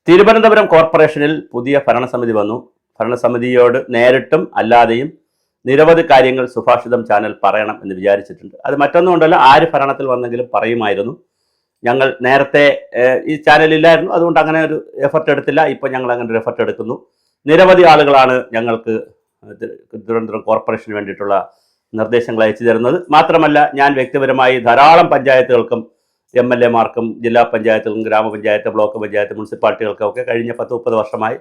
തിരുവനന്തപുരം കോർപ്പറേഷനിൽ പുതിയ ഭരണസമിതി വന്നു. ഭരണസമിതിയോട് നേരിട്ടും അല്ലാതെയും നിരവധി കാര്യങ്ങൾ സുഭാഷിതം ചാനൽ പറയണം എന്ന് വിചാരിച്ചിട്ടുണ്ട്. അത് മറ്റൊന്നും കൊണ്ടല്ല, ആര് ഭരണത്തിൽ വന്നെങ്കിലും പറയുമായിരുന്നു. ഞങ്ങൾ നേരത്തെ ഈ ചാനലില്ലായിരുന്നു, അതുകൊണ്ട് അങ്ങനെ ഒരു എഫർട്ട് എടുത്തില്ല. ഇപ്പം ഞങ്ങൾ അങ്ങനെ ഒരു എഫർട്ട് എടുക്കുന്നു. നിരവധി ആളുകളാണ് ഞങ്ങൾക്ക് തിരുവനന്തപുരം കോർപ്പറേഷന് വേണ്ടിയിട്ടുള്ള നിർദ്ദേശങ്ങൾ അയച്ചു തരുന്നത്. മാത്രമല്ല, ഞാൻ വ്യക്തിപരമായി ധാരാളം പഞ്ചായത്തുകൾക്കും MLA-മാർക്കും ജില്ലാ പഞ്ചായത്തുകൾക്കും ഗ്രാമപഞ്ചായത്ത്, ബ്ലോക്ക് പഞ്ചായത്ത്, മുനിസിപ്പാലിറ്റികൾക്കൊക്കെ കഴിഞ്ഞ 10-30 വർഷമായി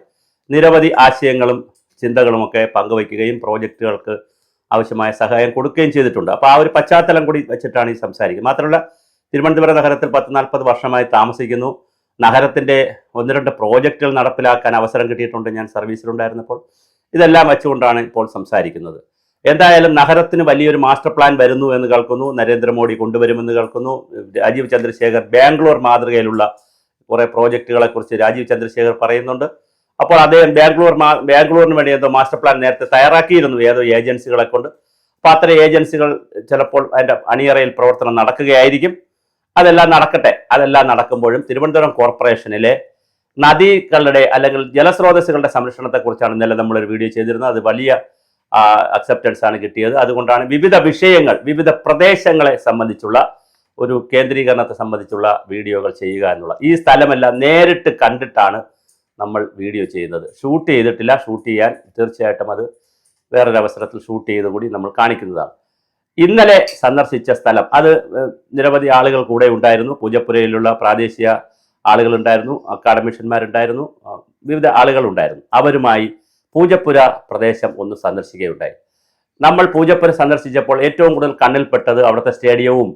നിരവധി ആശയങ്ങളും ചിന്തകളുമൊക്കെ പങ്കുവയ്ക്കുകയും പ്രോജക്റ്റുകൾക്ക് ആവശ്യമായ സഹായം കൊടുക്കുകയും ചെയ്തിട്ടുണ്ട്. അപ്പോൾ ആ ഒരു പശ്ചാത്തലം കൂടി വെച്ചിട്ടാണ് ഈ സംസാരിക്കുന്നത്. മാത്രമല്ല, തിരുവനന്തപുരം നഗരത്തിൽ 10-40 വർഷമായി താമസിക്കുന്നു. നഗരത്തിൻ്റെ 1-2 പ്രോജക്റ്റുകൾ നടപ്പിലാക്കാൻ അവസരം കിട്ടിയിട്ടുണ്ട് ഞാൻ സർവീസിലുണ്ടായിരുന്നപ്പോൾ. ഇതെല്ലാം വെച്ചുകൊണ്ടാണ് ഇപ്പോൾ സംസാരിക്കുന്നത്. എന്തായാലും നഗരത്തിന് വലിയൊരു മാസ്റ്റർ പ്ലാൻ വരുന്നു എന്ന് കേൾക്കുന്നു. നരേന്ദ്രമോദി കൊണ്ടുവരുമെന്ന് കേൾക്കുന്നു. രാജീവ് ചന്ദ്രശേഖർ ബാംഗ്ലൂർ മാതൃകയിലുള്ള കുറേ പ്രോജക്റ്റുകളെക്കുറിച്ച് രാജീവ് ചന്ദ്രശേഖർ പറയുന്നുണ്ട്. അപ്പോൾ അദ്ദേഹം ബാംഗ്ലൂരിന് വേണ്ടി എന്തോ മാസ്റ്റർ പ്ലാൻ നേരത്തെ തയ്യാറാക്കിയിരുന്നു ഏതോ ഏജൻസികളെ കൊണ്ട്. അപ്പോൾ അത്തരം ഏജൻസികൾ ചിലപ്പോൾ അതിൻ്റെ അണിയറയിൽ പ്രവർത്തനം നടക്കുകയായിരിക്കും. അതെല്ലാം നടക്കട്ടെ. അതെല്ലാം നടക്കുമ്പോഴും തിരുവനന്തപുരം കോർപ്പറേഷനിലെ നദികളുടെ അല്ലെങ്കിൽ ജലസ്രോതസ്സുകളുടെ സംരക്ഷണത്തെക്കുറിച്ചാണ് ഇന്നലെ നമ്മളൊരു വീഡിയോ ചെയ്തിരുന്നത്. അത് വലിയ അക്സെപ്റ്റൻസ് ആണ് കിട്ടിയത്. അതുകൊണ്ടാണ് വിവിധ വിഷയങ്ങൾ, വിവിധ പ്രദേശങ്ങളെ സംബന്ധിച്ചുള്ള ഒരു കേന്ദ്രീകരണത്തെ സംബന്ധിച്ചുള്ള വീഡിയോകൾ ചെയ്യുക എന്നുള്ള. ഈ സ്ഥലമെല്ലാം നേരിട്ട് കണ്ടിട്ടാണ് നമ്മൾ വീഡിയോ ചെയ്യുന്നത്. ഷൂട്ട് ചെയ്തിട്ടില്ല. ഷൂട്ട് ചെയ്യാൻ തീർച്ചയായിട്ടും അത് വേറൊരവസരത്തിൽ ഷൂട്ട് ചെയ്ത് കൂടി നമ്മൾ കാണിക്കുന്നതാണ്. ഇന്നലെ സന്ദർശിച്ച സ്ഥലം, അത് നിരവധി ആളുകൾ കൂടെ ഉണ്ടായിരുന്നു. പൂജപ്പുരയിലുള്ള പ്രാദേശിക ആളുകളുണ്ടായിരുന്നു, അക്കാഡമിഷ്യന്മാരുണ്ടായിരുന്നു, വിവിധ ആളുകളുണ്ടായിരുന്നു. അവരുമായി പൂജപ്പുര പ്രദേശം ഒന്ന് സന്ദർശിക്കുകയുണ്ടായി. നമ്മൾ പൂജപ്പുര സന്ദർശിച്ചപ്പോൾ ഏറ്റവും കൂടുതൽ കണ്ണിൽപ്പെട്ടത് അവിടുത്തെ സ്റ്റേഡിയവും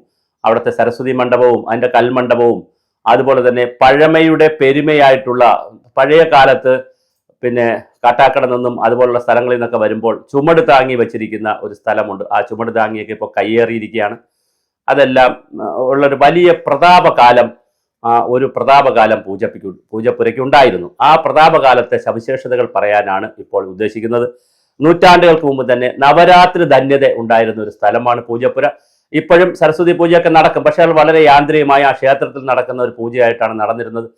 അവിടുത്തെ സരസ്വതി മണ്ഡപവും അതിൻ്റെ കൽമണ്ഡപവും, അതുപോലെ തന്നെ പഴമയുടെ പെരുമയായിട്ടുള്ള പഴയ കാലത്ത് പിന്നെ കാട്ടാക്കട നിന്നും അതുപോലുള്ള സ്ഥലങ്ങളിൽ നിന്നൊക്കെ വരുമ്പോൾ ചുമട് താങ്ങി വെച്ചിരിക്കുന്ന ഒരു സ്ഥലമുണ്ട്. ആ ചുമട് താങ്ങിയൊക്കെ ഇപ്പോൾ കയ്യേറിയിരിക്കുകയാണ്. അതെല്ലാം ഉള്ളൊരു വലിയ പ്രതാപകാലം, ഒരു പ്രതാപകാലം പൂജപ്പുരയ്ക്ക് ഉണ്ടായിരുന്നു. ആ പ്രതാപകാലത്തെ സവിശേഷതകൾ പറയാനാണ് ഇപ്പോൾ ഉദ്ദേശിക്കുന്നത്. നൂറ്റാണ്ടുകൾക്ക് മുമ്പ് തന്നെ നവരാത്രി ധന്യത ഉണ്ടായിരുന്ന ഒരു സ്ഥലമാണ് പൂജപ്പുര. ഇപ്പോഴും സരസ്വതി പൂജയൊക്കെ നടക്കും, പക്ഷേ അത് വളരെ യാന്ത്രികമായി ആ ക്ഷേത്രത്തിൽ നടക്കുന്ന ഒരു പൂജയായിട്ടാണ് നടക്കുന്നത്.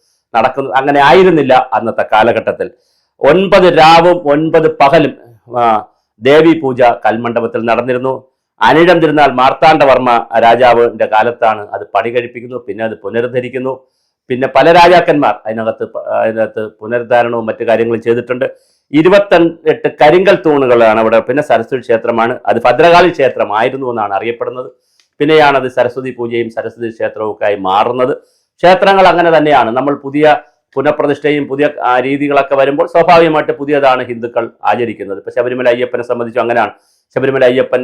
അങ്ങനെ ആയിരുന്നില്ല അന്നത്തെ കാലഘട്ടത്തിൽ. 9 രാവും 9 പകലും ദേവി പൂജ കൽമണ്ഡപത്തിൽ നടന്നിരുന്നു. അനിഴം തിരുനാൾ മാർത്താണ്ഡവർമ്മ രാജാവിൻ്റെ കാലത്താണ് അത് പണി കഴിപ്പിക്കുന്നു. പിന്നെ അത് പുനരുദ്ധരിക്കുന്നു. പിന്നെ പല രാജാക്കന്മാർ അതിനകത്ത് പുനരുദ്ധാരണവും മറ്റു കാര്യങ്ങളും ചെയ്തിട്ടുണ്ട്. 28 കരിങ്കൽ തൂണുകളാണ് അവിടെ. പിന്നെ സരസ്വതി ക്ഷേത്രമാണ്. അത് ഭദ്രകാളി ക്ഷേത്രമായിരുന്നു എന്നാണ് അറിയപ്പെടുന്നത്. പിന്നെയാണ് അത് സരസ്വതി പൂജയും സരസ്വതി ക്ഷേത്രവും ഒക്കെ ആയി മാറുന്നത്. ക്ഷേത്രങ്ങൾ അങ്ങനെ തന്നെയാണ്. നമ്മൾ പുതിയ പുനഃപ്രതിഷ്ഠയും പുതിയ രീതികളൊക്കെ വരുമ്പോൾ സ്വാഭാവികമായിട്ട് പുതിയതാണ് ഹിന്ദുക്കൾ ആചരിക്കുന്നത്. ഇപ്പൊ ശബരിമല അയ്യപ്പനെ സംബന്ധിച്ചും അങ്ങനെയാണ്. ശബരിമല അയ്യപ്പൻ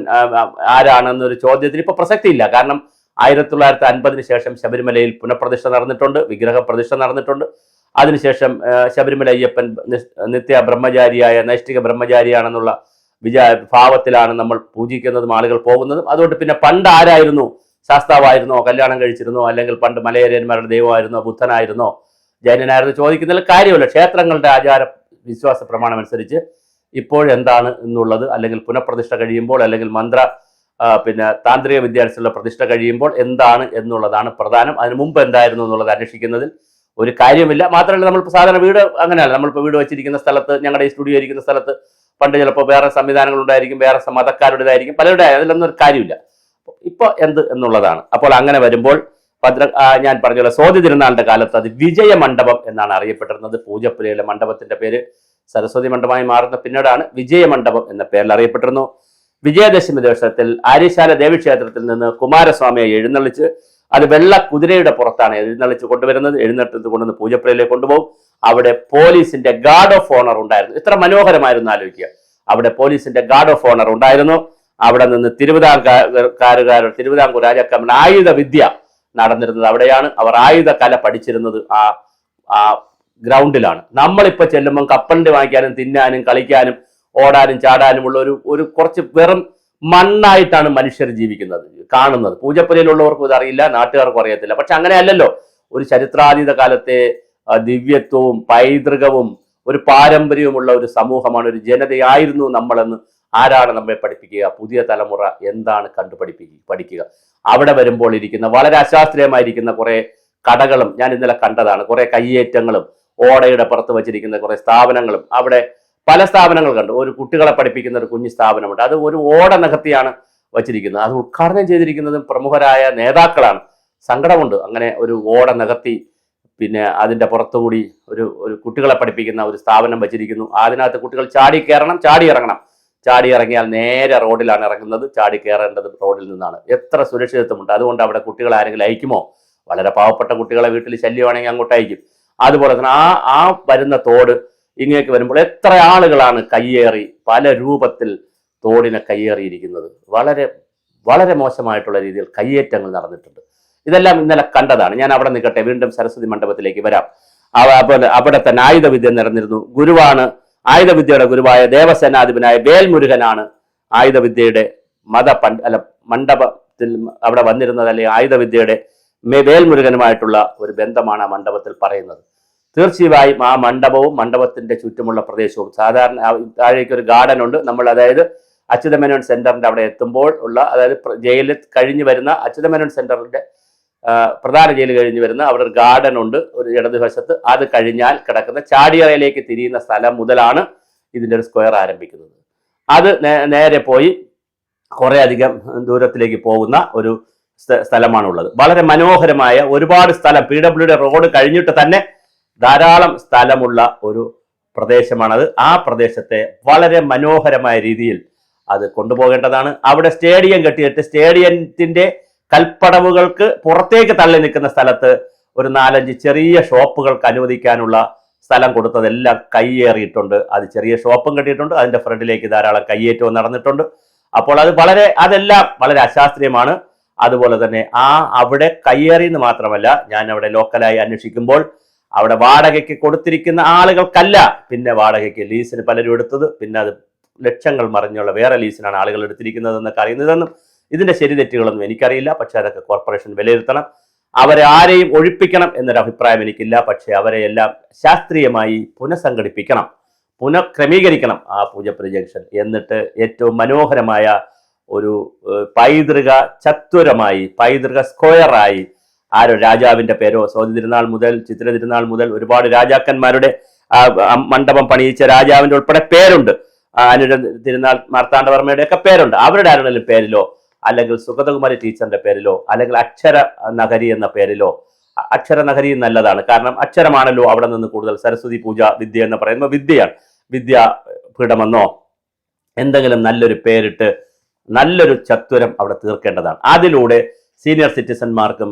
ആരാണെന്നൊരു ചോദ്യത്തിന് ഇപ്പൊ പ്രസക്തിയില്ല. കാരണം 1950 ശേഷം ശബരിമലയിൽ പുനഃപ്രതിഷ്ഠ നടന്നിട്ടുണ്ട്, വിഗ്രഹ പ്രതിഷ്ഠ നടന്നിട്ടുണ്ട്. അതിനുശേഷം ശബരിമല അയ്യപ്പൻ നിത്യ ബ്രഹ്മചാരിയായ നൈഷ്ഠിക ബ്രഹ്മചാരിയാണെന്നുള്ള ഭാവത്തിലാണ് നമ്മൾ പൂജിക്കുന്നതും ആളുകൾ പോകുന്നതും. അതുകൊണ്ട് പിന്നെ പണ്ട് ആരായിരുന്നു? ശാസ്താവായിരുന്നോ, കല്യാണം കഴിച്ചിരുന്നോ, അല്ലെങ്കിൽ പണ്ട് മലയേറിയന്മാരുടെ ദൈവമായിരുന്നോ, ബുദ്ധനായിരുന്നോ, ജൈനനായിരുന്നു ചോദിക്കുന്നതിൽ കാര്യമല്ല. ക്ഷേത്രങ്ങളുടെ ആചാര വിശ്വാസ പ്രമാണം അനുസരിച്ച് ഇപ്പോഴെന്താണ് എന്നുള്ളത്, അല്ലെങ്കിൽ പുനഃപ്രതിഷ്ഠ കഴിയുമ്പോൾ, അല്ലെങ്കിൽ പിന്നെ താന്ത്രിക വിദ്യാർത്ഥികളുടെ പ്രതിഷ്ഠ കഴിയുമ്പോൾ എന്താണ് എന്നുള്ളതാണ് പ്രധാനം. അതിന് മുമ്പ് എന്തായിരുന്നു എന്നുള്ളത് അന്വേഷിക്കുന്നതിൽ ഒരു കാര്യമില്ല. മാത്രമല്ല, നമ്മളിപ്പോൾ സാധാരണ വീട് അങ്ങനെയല്ല. നമ്മളിപ്പോൾ വീട് വെച്ചിരിക്കുന്ന സ്ഥലത്ത്, ഞങ്ങളുടെ ഈ സ്റ്റുഡിയോ ഇരിക്കുന്ന സ്ഥലത്ത് പണ്ട് ചിലപ്പോൾ വേറെ സംവിധാനങ്ങൾ ഉണ്ടായിരിക്കും, വേറെ മതക്കാരുടേതായിരിക്കും, പലരുടെ. അതിലൊന്നും ഒരു കാര്യമില്ല. ഇപ്പോൾ എന്ത് എന്നുള്ളതാണ്. അപ്പോൾ അങ്ങനെ വരുമ്പോൾ ഞാൻ പറഞ്ഞ സ്വാതി തിരുനാളിന്റെ കാലത്ത് അത് വിജയ മണ്ഡപം എന്നാണ് അറിയപ്പെട്ടിരുന്നത്. പൂജപ്പുരയിലെ മണ്ഡപത്തിന്റെ പേര് സരസ്വതി മണ്ഡപമായി മാറുന്ന പിന്നീടാണ് വിജയ മണ്ഡപം എന്ന പേരിൽ അറിയപ്പെട്ടിരുന്നു. വിജയദശമി ദിവസത്തിൽ ആര്യശാല ദേവീക്ഷേത്രത്തിൽ നിന്ന് കുമാരസ്വാമിയെ എഴുന്നള്ളിച്ച്, അത് വെള്ള കുതിരയുടെ പുറത്താണ് എഴുന്നള്ളിച്ച് കൊണ്ടുവരുന്നത്. എഴുന്നേറ്റത്ത് കൊണ്ടുവന്ന് പൂജപ്പുരയിലേക്ക് കൊണ്ടുപോകും. അവിടെ പോലീസിന്റെ ഗാർഡ് ഓഫ് ഓണർ ഉണ്ടായിരുന്നു. ഇത്ര മനോഹരമായിരുന്നു ആലോചിക്കുക. അവിടെ പോലീസിന്റെ ഗാർഡ് ഓഫ് ഓണർ ഉണ്ടായിരുന്നു. അവിടെ നിന്ന് തിരുവിതാംകൂർ രാജാക്കന്മാരുടെ ആയുധ വിദ്യ നടന്നിരുന്നത് അവിടെയാണ്. അവർ ആയുധ കല പഠിച്ചിരുന്നത് ആ ഗ്രൗണ്ടിലാണ്. നമ്മളിപ്പോൾ ചെല്ലുമ്പം കപ്പലിന്റെ വാങ്ങിക്കാനും തിന്നാനും കളിക്കാനും ഓടാനും ചാടാനും ഉള്ള ഒരു കുറച്ച് വെറും മണ്ണായിട്ടാണ് മനുഷ്യർ ജീവിക്കുന്നത്, കാണുന്നത്. പൂജപ്പുരയിലുള്ളവർക്കും ഇതറിയില്ല, നാട്ടുകാർക്കും അറിയത്തില്ല. പക്ഷെ അങ്ങനെ അല്ലല്ലോ. ഒരു ചരിത്രാതീത കാലത്തെ ദിവ്യത്വവും പൈതൃകവും ഒരു പാരമ്പര്യവുമുള്ള ഒരു സമൂഹമാണ്, ഒരു ജനതയായിരുന്നു നമ്മളെന്ന് ആരാണ് നമ്മെ പഠിപ്പിക്കുക? പുതിയ തലമുറ എന്താണ് പഠിക്കുക? അവിടെ വരുമ്പോൾ ഇരിക്കുന്ന വളരെ അശാസ്ത്രീയമായിരിക്കുന്ന കുറെ കടകളും ഞാൻ ഇന്നലെ കണ്ടതാണ്. കുറെ കയ്യേറ്റങ്ങളും ഓടയുടെ പുറത്ത് വച്ചിരിക്കുന്ന കുറെ സ്ഥാപനങ്ങളും അവിടെ പല സ്ഥാപനങ്ങൾ കണ്ടു. ഒരു കുട്ടികളെ പഠിപ്പിക്കുന്ന ഒരു കുഞ്ഞു സ്ഥാപനമുണ്ട്, അത് ഒരു ഓട നികത്തിയാണ് വച്ചിരിക്കുന്നത്. അത് ഉദ്ഘാടനം ചെയ്തിരിക്കുന്നതും പ്രമുഖരായ നേതാക്കളാണ്. സങ്കടമുണ്ട്, അങ്ങനെ ഒരു ഓട നികത്തി പിന്നെ അതിന്റെ പുറത്തുകൂടി ഒരു കുട്ടികളെ പഠിപ്പിക്കുന്ന ഒരു സ്ഥാപനം വെച്ചിരിക്കുന്നു. അതിനകത്ത് കുട്ടികൾ ചാടി കയറണം, ചാടി ഇറങ്ങണം. ചാടി ഇറങ്ങിയാൽ നേരെ റോഡിലാണ് ഇറങ്ങുന്നത്, ചാടി കയറേണ്ടത് റോഡിൽ നിന്നാണ്. എത്ര സുരക്ഷിതത്വമുണ്ട്. അതുകൊണ്ട് അവിടെ കുട്ടികളെ ആരെങ്കിലും അയക്കുമോ? വളരെ പാവപ്പെട്ട കുട്ടികളെ വീട്ടിൽ ശല്യമാണെങ്കിൽ അങ്ങോട്ട് അയക്കും. അതുപോലെ തന്നെ ആ വരുന്ന തോട് ഇങ്ങേക്ക് വരുമ്പോൾ എത്ര ആളുകളാണ് കയ്യേറി പല രൂപത്തിൽ തോടിനെ കയ്യേറിയിരിക്കുന്നത്. വളരെ വളരെ മോശമായിട്ടുള്ള രീതിയിൽ കയ്യേറ്റങ്ങൾ നടന്നിട്ടുണ്ട്. ഇതെല്ലാം ഇന്നലെ കണ്ടതാണ്. ഞാൻ അവിടെ നിൽക്കട്ടെ, വീണ്ടും സരസ്വതി മണ്ഡപത്തിലേക്ക് വരാം. അവിടെ തന്നെ ആയുധവിദ്യ നടന്നിരുന്നു. ഗുരുവാണ്, ആയുധവിദ്യയുടെ ഗുരുവായ ദേവസേനാധിപനായ വേൽമുരുകനാണ് ആയുധവിദ്യയുടെ മണ്ഡപത്തിൽ അവിടെ വന്നിരുന്നത്. അല്ലെങ്കിൽ ആയുധവിദ്യയുടെ വേൽമുരുകനുമായിട്ടുള്ള ഒരു ബന്ധമാണ് ആ മണ്ഡപത്തിൽ പറയുന്നത്. തീർച്ചയായും ആ മണ്ഡപവും മണ്ഡപത്തിന്റെ ചുറ്റുമുള്ള പ്രദേശവും സാധാരണ താഴേക്ക് ഒരു ഗാർഡൻ ഉണ്ട്. നമ്മൾ അതായത് അച്യുതമേനോൻ സെന്ററിന്റെ അവിടെ എത്തുമ്പോൾ ഉള്ള, അതായത് ജയിലിൽ കഴിഞ്ഞു വരുന്ന അച്യുതമേനോൻ സെന്ററിന്റെ പ്രധാന ജയിൽ കഴിഞ്ഞു വരുന്ന അവിടെ ഒരു ഗാർഡൻ ഉണ്ട് ഒരു ഇടതുവശത്ത്. അത് കഴിഞ്ഞാൽ കിടക്കുന്ന ചാടിയറയിലേക്ക് തിരിയുന്ന സ്ഥലം മുതലാണ് ഇതിന്റെ ഒരു സ്ക്വയർ ആരംഭിക്കുന്നത്. അത് നേരെ പോയി കുറെ അധികം ദൂരത്തിലേക്ക് പോകുന്ന ഒരു സ്ഥലമാണുള്ളത്. വളരെ മനോഹരമായ ഒരുപാട് സ്ഥലം, PWD റോഡ് കഴിഞ്ഞിട്ട് തന്നെ ധാരാളം സ്ഥലമുള്ള ഒരു പ്രദേശമാണത്. ആ പ്രദേശത്തെ വളരെ മനോഹരമായ രീതിയിൽ അത് കൊണ്ടുപോകേണ്ടതാണ്. അവിടെ സ്റ്റേഡിയം കെട്ടിയിട്ട് സ്റ്റേഡിയത്തിന്റെ കൽപ്പടവുകൾക്ക് പുറത്തേക്ക് തള്ളി നിൽക്കുന്ന സ്ഥലത്ത് ഒരു 4-5 ചെറിയ ഷോപ്പുകൾക്ക് അനുവദിക്കാനുള്ള സ്ഥലം കൊടുത്തതെല്ലാം കയ്യേറിയിട്ടുണ്ട്. അത് ചെറിയ ഷോപ്പും കെട്ടിയിട്ടുണ്ട്, അതിന്റെ ഫ്രണ്ടിലേക്ക് ധാരാളം കയ്യേറ്റവും നടന്നിട്ടുണ്ട്. അപ്പോൾ അതെല്ലാം വളരെ അശാസ്ത്രീയമാണ്. അതുപോലെ തന്നെ അവിടെ കയ്യേറി എന്ന് മാത്രമല്ല, ഞാൻ അവിടെ ലോക്കലായി അന്വേഷിക്കുമ്പോൾ അവിടെ വാടകയ്ക്ക് കൊടുത്തിരിക്കുന്ന ആളുകൾക്കല്ല, പിന്നെ വാടകയ്ക്ക് ലീസിന് പലരും എടുത്തത്, പിന്നെ അത് ലക്ഷങ്ങൾ മറിഞ്ഞുള്ള വേറെ ലീസിനാണ് ആളുകൾ എടുത്തിരിക്കുന്നത് എന്നൊക്കെ അറിയുന്നതെന്നും ഇതിന്റെ ശരി തെറ്റുകളൊന്നും എനിക്കറിയില്ല. പക്ഷെ അതൊക്കെ കോർപ്പറേഷൻ വിലയിരുത്തണം. അവരെ ആരെയും ഒഴിപ്പിക്കണം എന്നൊരു അഭിപ്രായം എനിക്കില്ല. പക്ഷെ അവരെ എല്ലാം ശാസ്ത്രീയമായി പുനഃസംഘടിപ്പിക്കണം, പുനഃക്രമീകരിക്കണം ആ പൂജപ്പുര ജംഗ്ഷൻ. എന്നിട്ട് ഏറ്റവും മനോഹരമായ ഒരു പൈതൃക ചത്വരമായി, പൈതൃക സ്ക്വയറായി, ആരോ രാജാവിന്റെ പേരോ, സ്വാതി തിരുനാൾ മുതൽ ചിത്ര തിരുനാൾ മുതൽ ഒരുപാട് രാജാക്കന്മാരുടെ മണ്ഡപം പണിയിച്ച രാജാവിന്റെ ഉൾപ്പെടെ പേരുണ്ട്. അനുര തിരുനാൾ മാർത്താണ്ഡവർമ്മയുടെ ഒക്കെ പേരുണ്ട്. അവരുടെ ആരുടെയും പേരിലോ, അല്ലെങ്കിൽ സുഗതകുമാരി ടീച്ചറിന്റെ പേരിലോ, അല്ലെങ്കിൽ അക്ഷര നഗരി എന്ന പേരിലോ. അക്ഷര നഗരി നല്ലതാണ്, കാരണം അക്ഷരമാണല്ലോ അവിടെ നിന്ന് കൂടുതൽ. സരസ്വതി പൂജ വിദ്യ എന്ന് പറയുമ്പോൾ വിദ്യയാണ്, വിദ്യാപീഠമെന്നോ എന്തെങ്കിലും നല്ലൊരു പേരിട്ട് നല്ലൊരു ചത്വരം അവിടെ തീർക്കേണ്ടതാണ്. അതിലൂടെ സീനിയർ സിറ്റിസന്മാർക്കും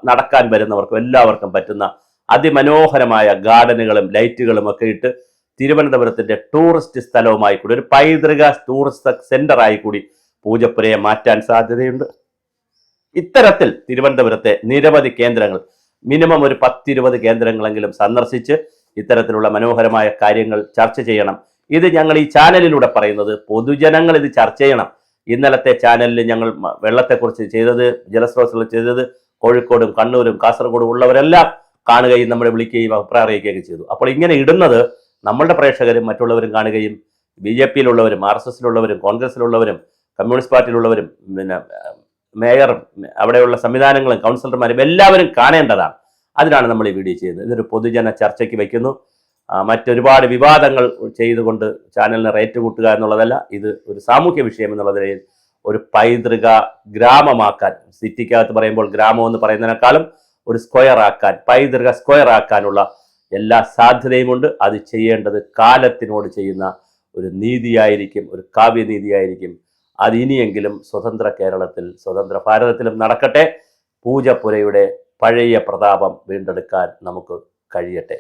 നടക്കാൻ വരുന്നവർക്കും എല്ലാവർക്കും പറ്റുന്ന അതിമനോഹരമായ ഗാർഡനുകളും ലൈറ്റുകളും ഒക്കെ ഇട്ട് തിരുവനന്തപുരത്തിന്റെ ടൂറിസ്റ്റ് സ്ഥലവുമായി കൂടി, ഒരു പൈതൃക ടൂറിസ്റ്റ് സെന്ററായി കൂടി പൂജപ്പുരയെ മാറ്റാൻ സാധ്യതയുണ്ട്. ഇത്തരത്തിൽ തിരുവനന്തപുരത്തെ നിരവധി കേന്ദ്രങ്ങൾ, മിനിമം ഒരു 10-20 കേന്ദ്രങ്ങളെങ്കിലും സന്ദർശിച്ച് ഇത്തരത്തിലുള്ള മനോഹരമായ കാര്യങ്ങൾ ചർച്ച ചെയ്യണം. ഇത് ഞങ്ങൾ ഈ ചാനലിലൂടെ പറയുന്നത് പൊതുജനങ്ങൾ ഇത് ചർച്ച ചെയ്യണം. ഇന്നലത്തെ ചാനലിൽ ഞങ്ങൾ വെള്ളത്തെക്കുറിച്ച് ചെയ്തത്, ജലസ്രോതസ്സുകൾ ചെയ്തത് കോഴിക്കോടും കണ്ണൂരും കാസർഗോഡും ഉള്ളവരെല്ലാം കാണുകയും നമ്മളെ വിളിക്കുകയും അഭിപ്രായം അറിയിക്കുകയും ചെയ്തു. അപ്പോൾ ഇങ്ങനെ ഇടുന്നത് നമ്മളുടെ പ്രേക്ഷകരും മറ്റുള്ളവരും കാണുകയും BJPയിലുള്ളവരും RSSലുള്ളവരും കോൺഗ്രസിലുള്ളവരും കമ്മ്യൂണിസ്റ്റ് പാർട്ടിയിലുള്ളവരും പിന്നെ മേയറും അവിടെയുള്ള സംവിധാനങ്ങളും കൗൺസിലർമാരും എല്ലാവരും കാണേണ്ടതാണ്. അതിനാണ് നമ്മൾ ഈ വീഡിയോ ചെയ്യുന്നത്. ഇതൊരു പൊതുജന ചർച്ചയ്ക്ക് വയ്ക്കുന്നു. മറ്റൊരുപാട് വിവാദങ്ങൾ ചെയ്തുകൊണ്ട് ചാനലിന് റേറ്റ് കൂട്ടുക എന്നുള്ളതല്ല. ഇത് ഒരു സാമൂഹ്യ വിഷയം എന്നുള്ളതിൽ ഒരു പൈതൃക ഗ്രാമമാക്കാൻ, സിറ്റിക്കകത്ത് പറയുമ്പോൾ ഗ്രാമം എന്ന് പറയുന്നതിനേക്കാളും ഒരു സ്ക്വയർ ആക്കാൻ, പൈതൃക സ്ക്വയർ ആക്കാനുള്ള എല്ലാ സാധ്യതയുമുണ്ട്. അത് ചെയ്യേണ്ടത് കാലത്തിനോട് ചെയ്യുന്ന ഒരു നീതിയായിരിക്കും, ഒരു കാവ്യനീതിയായിരിക്കും. അത് ഇനിയെങ്കിലും സ്വതന്ത്ര കേരളത്തിൽ, സ്വതന്ത്ര ഭാരതത്തിലും നടക്കട്ടെ. പൂജപ്പുരയുടെ പഴയ പ്രതാപം വീണ്ടെടുക്കാൻ നമുക്ക് കഴിയട്ടെ.